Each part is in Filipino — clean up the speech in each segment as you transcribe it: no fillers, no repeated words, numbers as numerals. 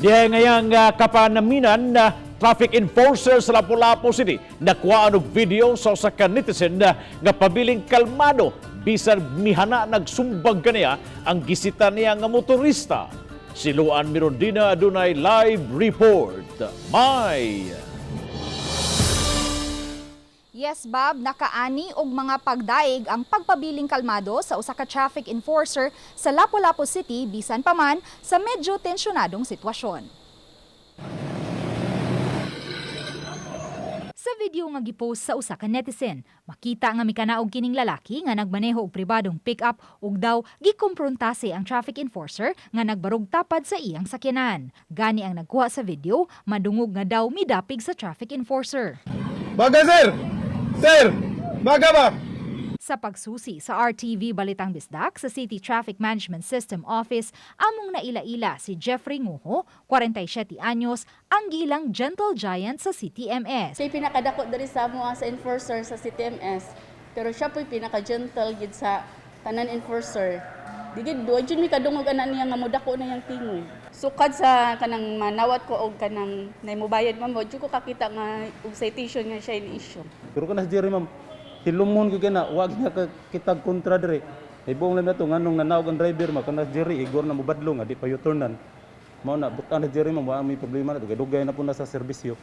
Diya ngayang kapanaminan na traffic enforcer sa Lapu-Lapu City nakuha og video sa usa ka netizen nga pabiling kalmado bisan mihana nagsumbag kaniya ang gisita niya nga motorista. Si Luan Mirondina adunay live report. May Yes, Bob, nakaani og mga pagdaig ang pagpabiling kalmado sa usa ka traffic enforcer sa Lapu-Lapu City bisan pa man sa medyo tensyonadong sitwasyon. Sa video nga gipost sa usa ka netizen, makita nga mikanaog kining lalaki nga nagmaneho og pribadong pick-up ug daw gikomprontase ang traffic enforcer nga nagbarog tapad sa iyang sakyanan. Gani ang nagkuha sa video, madungog nga daw midapig sa traffic enforcer. Baga, sir! Sir! Baga ba? Sa pagsusi sa RTV Balitang Bisdak sa City Traffic Management System Office, among naila-ila si Jeffrey Nguho, 47 anyos, ang gilang gentle giant sa CTMS. Siya pinakadako diri sa mga sa enforcer sa CTMS, pero siya po'y pinaka-gentle gid sa tanan enforcer. Digid do jud mi kadungog ana niya nga modako na yang tingoy. Sukad sa kanang manawat ko og kanang naymobayad man mo, jud ko kakita nga og citation nga siya ini-issue. Pero kana si Jerry ma'am, hilumon ko kana, wag niya kitag kontra dire. Ibong lang na to nganong nanawag ang driver ma kana si Jerry igor na mobadlo nga di pa U-turnan. Mao na butan na Jerry ma'am, wa may problema na dugay na po na sa serbisyo.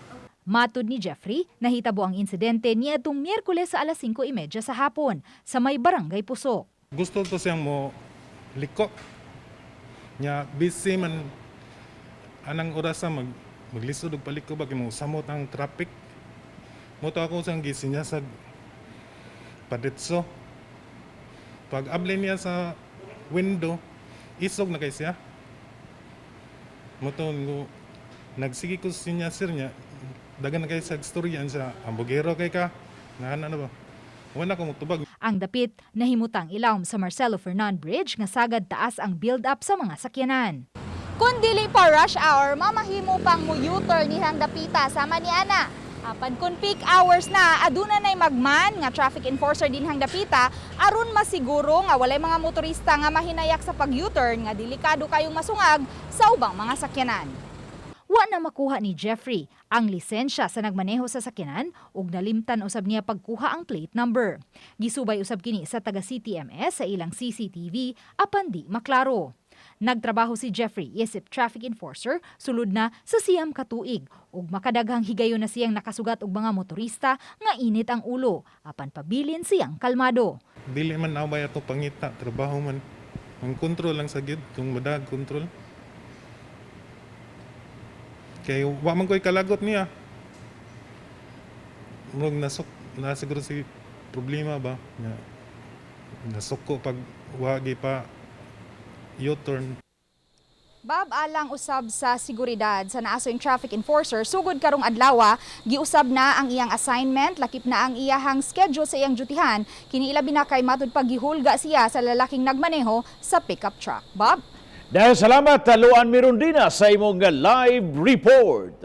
Matud ni Jeffrey, nahitabo ang insidente niadtong Miyerkules sa alas 5:30 sa hapon sa may barangay Pusok. Gusto ko siyang mo liko. Nya busy man anang orasa maglisod og paliko bagi mo samot ang traffic. Moto ako sang gisinya sa padetso. Pag able niya sa window, isog na kay siya. Moto nagsigi ko sinya sir niya. Dagan na kay sa storyan sa ambogero kay ka. Nga na ba? Wala ko mutubag. Ang dapit nahimutang ilawom sa Marcelo Fernan Bridge nga sagad taas ang build-up sa mga sakyanan. Kung dili pa rush hour, mamahimo pang mo U-turn nihang dapita sama ni ana. Apan kung peak hours na, aduna nay magman nga traffic enforcer dinhang dapita aron masiguro nga walay mga motorista nga mahinayak sa pag-U-turn nga delikado kayong masungag sa ubang mga sakyanan. Wa na makuha ni Jeffrey ang lisensya sa nagmaneho sa sakyanan ug nalimtan usab niya pagkuha ang plate number. Gisubay usab kini sa taga CTMS sa ilang CCTV apan di maklaro. Nagtrabaho si Jeffrey isip traffic enforcer sulod na sa siyam ka tuig ug makadaghang higayon na siyang nakasugat og mga motorista nga init ang ulo apan pabilin siyang kalmado. Dili man na ba ato pangita trabaho man. Ang control lang sa gid kung madag control. Kay wa man ko'y kalagot niya. Murag na siguro si problema ba nga nasuko pag wagi pa U-turn. Bob, alang usab sa seguridad sa naaso yung traffic enforcer, sugod karong adlaw, giusab na ang iyang assignment, lakip na ang iyahang schedule sa iyang dutihan, kini ilabi na kay matud paghihulga siya sa lalaking nagmaneho sa pickup truck. Bob? dahil salamat Luan Mirondina sa imong live report.